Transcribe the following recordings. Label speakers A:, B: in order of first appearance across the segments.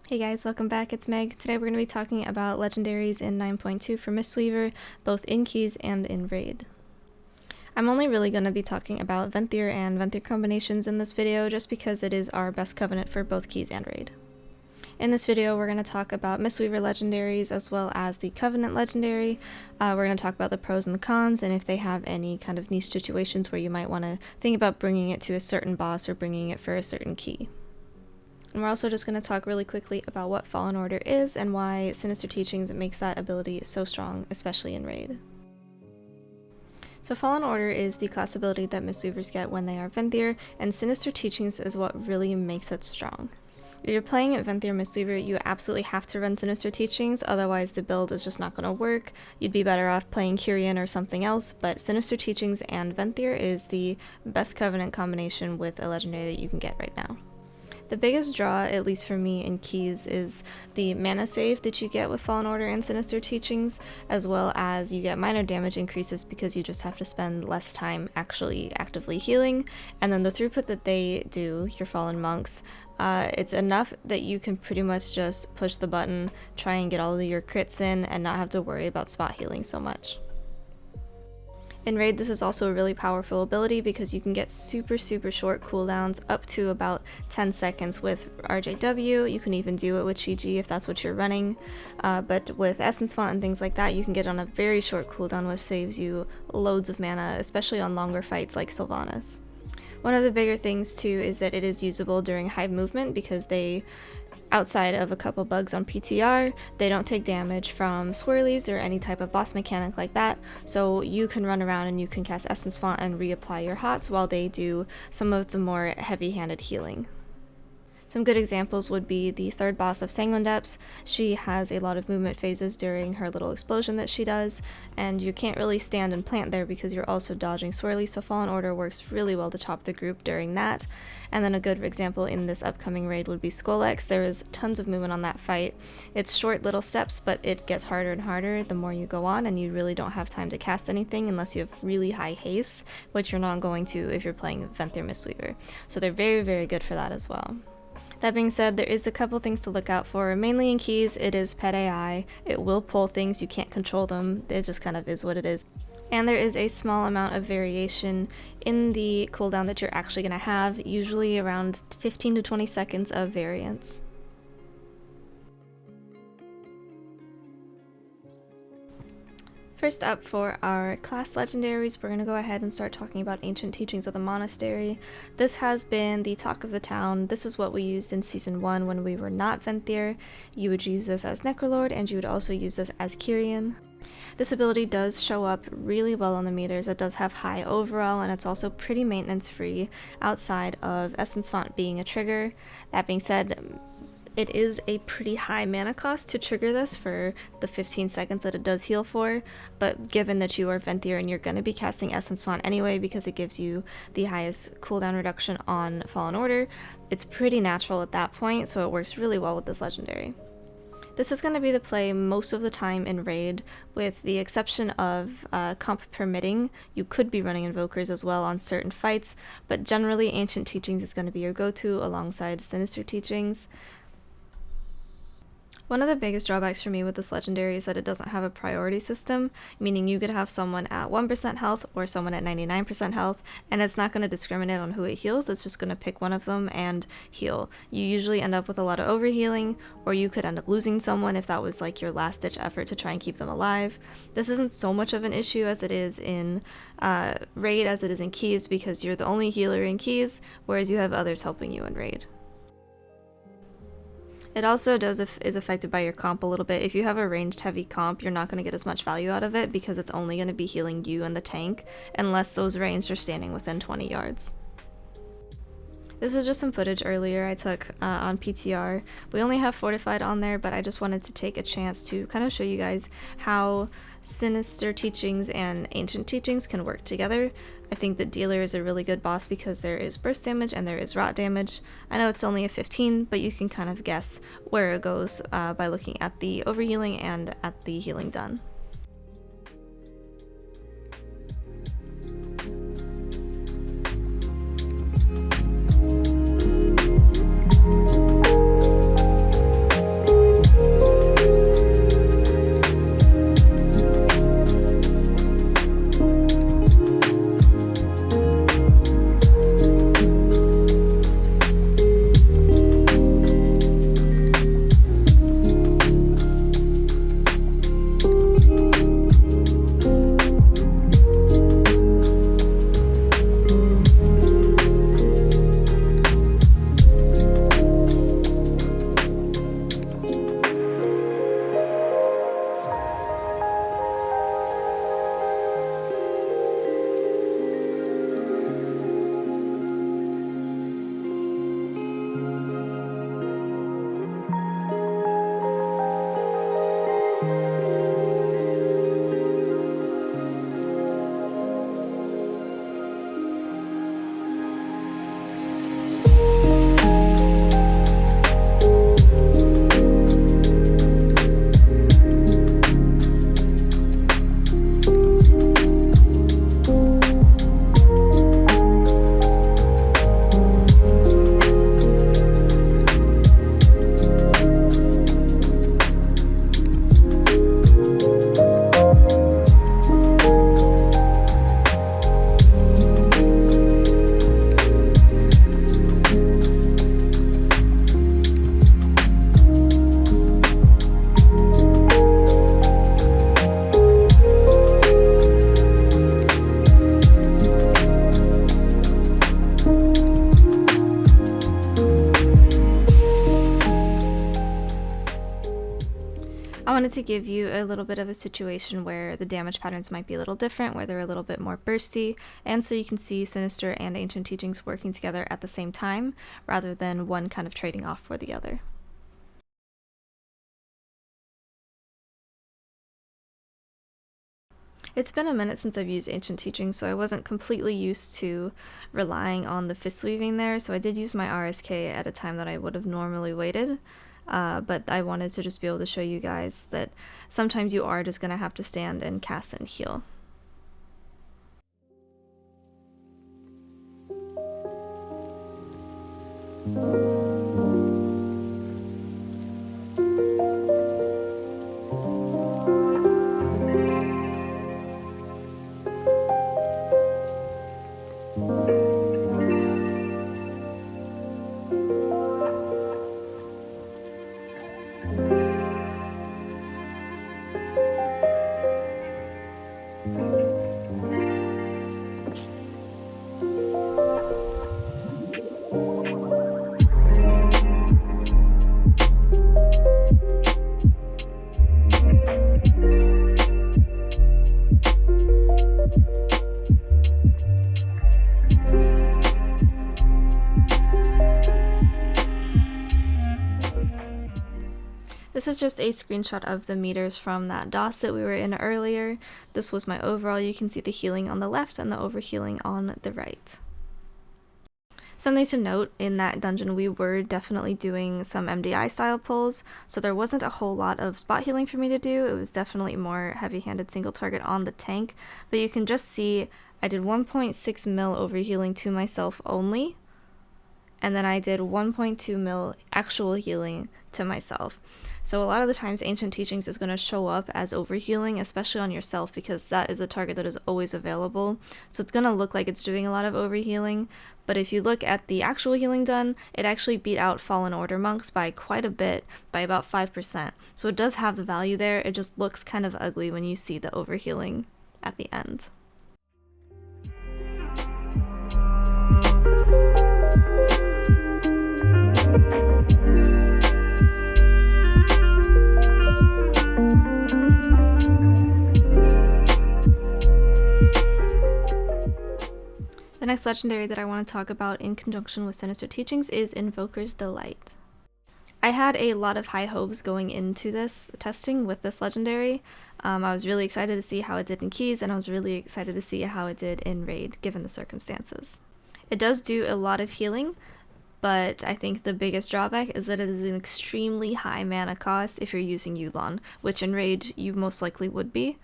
A: Hey guys, welcome back, it's Meg. Today we're going to be talking about legendaries in 9.2 for Mistweaver, both in keys and in raid. I'm only really going to be talking about Venthyr and Venthyr combinations in this video just because it is our best covenant for both keys and raid. In this video we're going to talk about Mistweaver legendaries as well as the Covenant legendary. We're going to talk about the pros and the cons and if they have any kind of niche situations where you might want to think about bringing it to a certain boss or bringing it for a certain key. And we're also just going to talk really quickly about what Fallen Order is and why Sinister Teachings makes that ability so strong, especially in raid. So Fallen Order is the class ability that Mistweavers get when they are Venthyr, and Sinister Teachings is what really makes it strong. If you're playing at Venthyr Mistweaver, you absolutely have to run Sinister Teachings, otherwise the build is just not going to work. You'd be better off playing Kyrian or something else, but Sinister Teachings and Venthyr is the best Covenant combination with a legendary that you can get right now. The biggest draw, at least for me in keys, is the mana save that you get with Fallen Order and Sinister Teachings, as well as you get minor damage increases because you just have to spend less time actually actively healing, and then the throughput that they do, your Fallen Monks, it's enough that you can pretty much just push the button, try and get all of your crits in, and not have to worry about spot healing so much. In raid, this is also a really powerful ability because you can get super short cooldowns up to about 10 seconds with RJW. You can even do it with GG if that's what you're running, but with Essence Font and things like that, you can get on a very short cooldown which saves you loads of mana, especially on longer fights like Sylvanas. One of the bigger things too is that it is usable during hive movement because they, outside of a couple bugs on PTR, they don't take damage from swirlies or any type of boss mechanic like that, so you can run around and you can cast Essence Font and reapply your hots while they do some of the more heavy-handed healing. Some good examples would be the third boss of Sanguine Depths. She has a lot of movement phases during her little explosion that she does, and you can't really stand and plant there because you're also dodging swirly, so Fallen Order works really well to chop the group during that. And then a good example in this upcoming raid would be Skullx. There is tons of movement on that fight. It's short little steps, but it gets harder and harder the more you go on, and you really don't have time to cast anything unless you have really high haste, which you're not going to if you're playing Venthyr Mistweaver. So they're very good for that as well. That being said, there is a couple things to look out for. Mainly in keys, it is pet AI. It will pull things, you can't control them. It just kind of is what it is. And there is a small amount of variation in the cooldown that you're actually going to have, usually around 15 to 20 seconds of variance. First up for our class legendaries, we're going to go ahead and start talking about Ancient Teachings of the Monastery. This has been the talk of the town. This is what we used in Season 1 when we were not Venthyr. You would use this as Necrolord, and you would also use this as Kyrian. This ability does show up really well on the meters. It does have high overall, and it's also pretty maintenance free outside of Essence Font being a trigger. That being said, it is a pretty high mana cost to trigger this for the 15 seconds that it does heal for, but given that you are Venthyr and you're going to be casting Essence Font anyway because it gives you the highest cooldown reduction on Fallen Order, it's pretty natural at that point, so it works really well with this legendary. This is going to be the play most of the time in raid, with the exception of comp permitting. You could be running Invokers as well on certain fights, but generally Ancient Teachings is going to be your go-to alongside Sinister Teachings. One of the biggest drawbacks for me with this legendary is that it doesn't have a priority system, meaning you could have someone at 1% health or someone at 99% health, and it's not going to discriminate on who it heals, it's just going to pick one of them and heal. You usually end up with a lot of overhealing, or you could end up losing someone if that was like your last ditch effort to try and keep them alive. This isn't so much of an issue as it is in raid as it is in keys, because you're the only healer in keys, whereas you have others helping you in raid. It also is affected by your comp a little bit. If you have a ranged heavy comp, you're not going to get as much value out of it because it's only going to be healing you and the tank unless those ranged are standing within 20 yards. This is just some footage earlier I took on PTR. We only have Fortified on there, but I just wanted to take a chance to kind of show you guys how Sinister Teachings and Ancient Teachings can work together. I think that Dealer is a really good boss because there is burst damage and there is rot damage. I know it's only a 15, but you can kind of guess where it goes by looking at the overhealing and at the healing done. I wanted to give you a little bit of a situation where the damage patterns might be a little different, where they're a little bit more bursty, and so you can see Sinister and Ancient Teachings working together at the same time, rather than one kind of trading off for the other. It's been a minute since I've used Ancient Teachings, so I wasn't completely used to relying on the fist weaving there, so I did use my RSK at a time that I would have normally waited. But I wanted to just be able to show you guys that sometimes you are just going to have to stand and cast and heal. This is just a screenshot of the meters from that DOS that we were in earlier. This was my overall. You can see the healing on the left and the overhealing on the right. Something to note, in that dungeon we were definitely doing some MDI style pulls, so there wasn't a whole lot of spot healing for me to do. It was definitely more heavy-handed single target on the tank, but you can just see I did 1.6 mil overhealing to myself only, and then I did 1.2 mil actual healing to myself. So a lot of the times Ancient Teachings is going to show up as overhealing, especially on yourself, because that is a target that is always available. So it's going to look like it's doing a lot of overhealing, but if you look at the actual healing done, it actually beat out Fallen Order monks by quite a bit, by about 5%. So it does have the value there, it just looks kind of ugly when you see the overhealing at the end. The next legendary that I want to talk about in conjunction with Sinister Teachings is Invoker's Delight. I had a lot of high hopes going into this testing with this legendary. I was really excited to see how it did in keys, and I was really excited to see how it did in raid, given the circumstances. It does do a lot of healing, but I think the biggest drawback is that it is an extremely high mana cost if you're using Yulon, which in raid you most likely would be.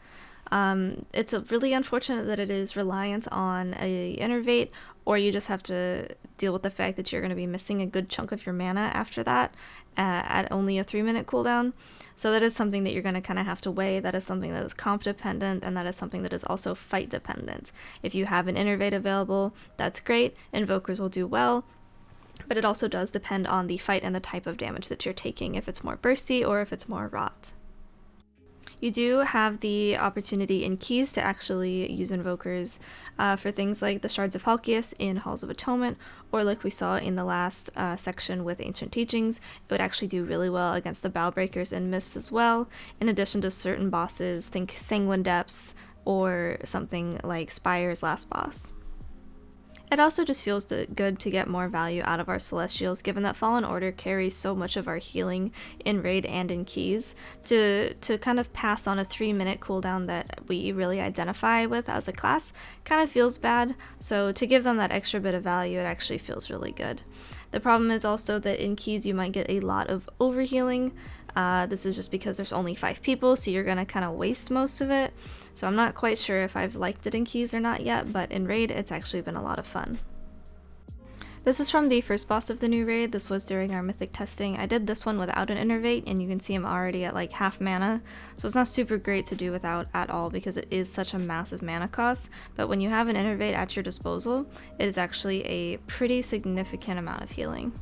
A: It's really unfortunate that it is reliant on a innervate, or you just have to deal with the fact that you're going to be missing a good chunk of your mana after that at only a 3-minute cooldown. So that is something that you're going to kind of have to weigh. That is something that is comp dependent, and that is something that is also fight dependent. If you have an innervate available, that's great. Invokers will do well. But it also does depend on the fight and the type of damage that you're taking, if it's more bursty or if it's more rot. You do have the opportunity in keys to actually use invokers for things like the Shards of Halkias in Halls of Atonement, or like we saw in the last section with Ancient Teachings, it would actually do really well against the Bowbreakers and Mists as well, in addition to certain bosses, think Sanguine Depths or something like Spire's last boss. It also just feels good to get more value out of our Celestials, given that Fallen Order carries so much of our healing in raid and in keys, to kind of pass on a 3-minute cooldown that we really identify with as a class kind of feels bad, so to give them that extra bit of value, it actually feels really good. The problem is also that in keys you might get a lot of overhealing. This is just because there's only 5 people, so you're gonna kind of waste most of it. So I'm not quite sure if I've liked it in keys or not yet, but in raid it's actually been a lot of fun. This is from the first boss of the new raid. This was during our mythic testing. I did this one without an innervate, and you can see I'm already at like half mana, so it's not super great to do without at all because it is such a massive mana cost, but when you have an innervate at your disposal, it is actually a pretty significant amount of healing.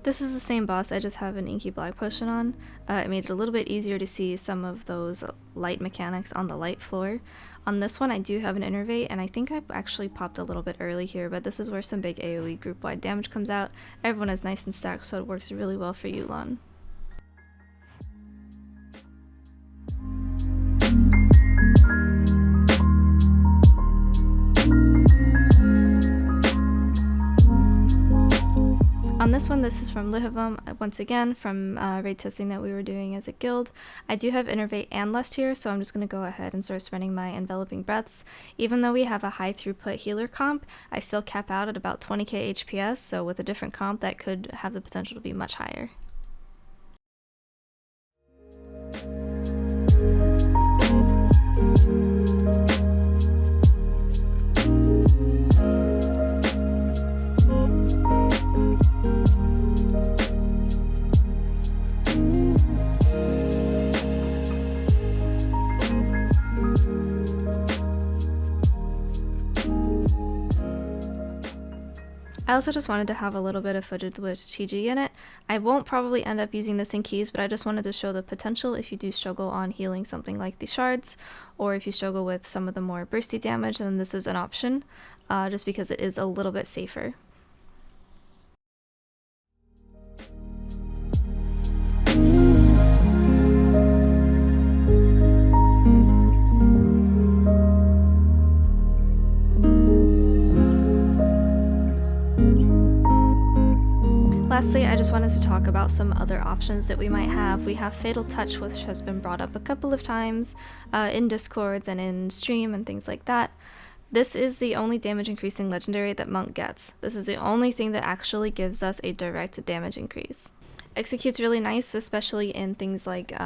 A: This is the same boss, I just have an Inky Black Potion on. It made it a little bit easier to see some of those light mechanics on the light floor. On this one I do have an innervate, and I think I actually popped a little bit early here, but this is where some big AoE group-wide damage comes out. Everyone is nice and stacked, so it works really well for Yulon. this one, this is from Lihavum, once again, from raid testing that we were doing as a guild. I do have Innervate and Lust here, so I'm just going to go ahead and start spending my Enveloping Breaths. Even though we have a high throughput healer comp, I still cap out at about 20k HPS, so with a different comp that could have the potential to be much higher. I also just wanted to have a little bit of footage with Chiji in it. I won't probably end up using this in keys, but I just wanted to show the potential if you do struggle on healing something like the shards, or if you struggle with some of the more bursty damage, then this is an option, just because it is a little bit safer. Lastly, I just wanted to talk about some other options that we might have. We have Fatal Touch, which has been brought up a couple of times in Discords and in stream and things like that. This is the only damage increasing legendary that Monk gets. This is the only thing that actually gives us a direct damage increase. Execute's really nice, especially in things like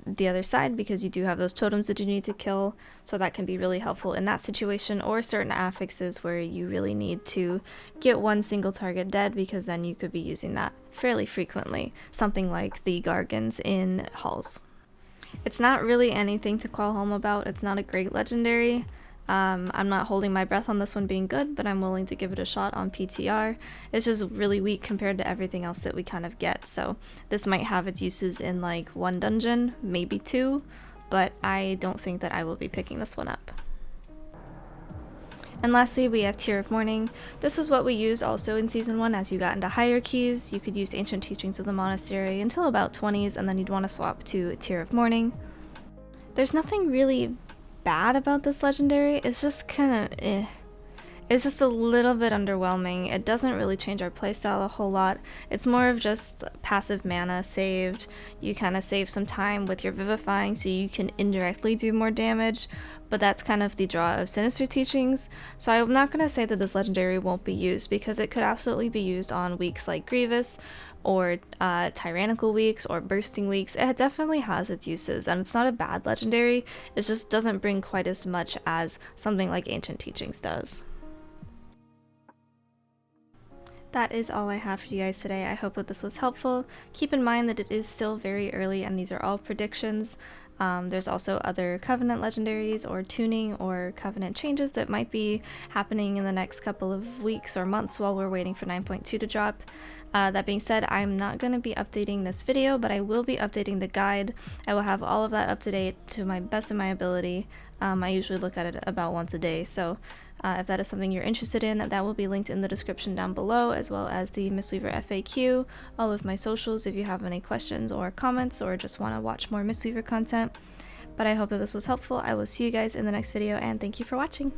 A: the other side, because you do have those totems that you need to kill, so that can be really helpful in that situation, or certain affixes where you really need to get one single target dead, because then you could be using that fairly frequently, something like the Gargans in halls. It's not really anything to call home about. It's not a great legendary. I'm not holding my breath on this one being good, but I'm willing to give it a shot on PTR. It's just really weak compared to everything else that we kind of get, so this might have its uses in like one dungeon, maybe two, but I don't think that I will be picking this one up. And lastly, we have Tear of Mourning. This is what we used also in Season 1 as you got into higher keys. You could use Ancient Teachings of the Monastery until about 20s, and then you'd want to swap to Tear of Mourning. There's nothing really bad about this legendary. It's just kind of It's just a little bit underwhelming. It doesn't really change our playstyle a whole lot. It's more of just passive mana saved. You kind of save some time with your Vivifying so you can indirectly do more damage, but that's kind of the draw of Sinister Teachings. So I'm not going to say that this legendary won't be used, because it could absolutely be used on weeks like Grievous, or tyrannical weeks, or bursting weeks. It definitely has its uses, and it's not a bad legendary. It just doesn't bring quite as much as something like Ancient Teachings does. That is all I have for you guys today. I hope that this was helpful. Keep in mind that it is still very early and these are all predictions. There's also other Covenant legendaries or tuning or Covenant changes that might be happening in the next couple of weeks or months while we're waiting for 9.2 to drop. That being said, I'm not going to be updating this video, but I will be updating the guide. I will have all of that up to date to my best of my ability. I usually look at it about once a day, so if that is something you're interested in, that will be linked in the description down below, as well as the Mistweaver FAQ, all of my socials if you have any questions or comments or just want to watch more Mistweaver content. But I hope that this was helpful. I will see you guys in the next video, and thank you for watching.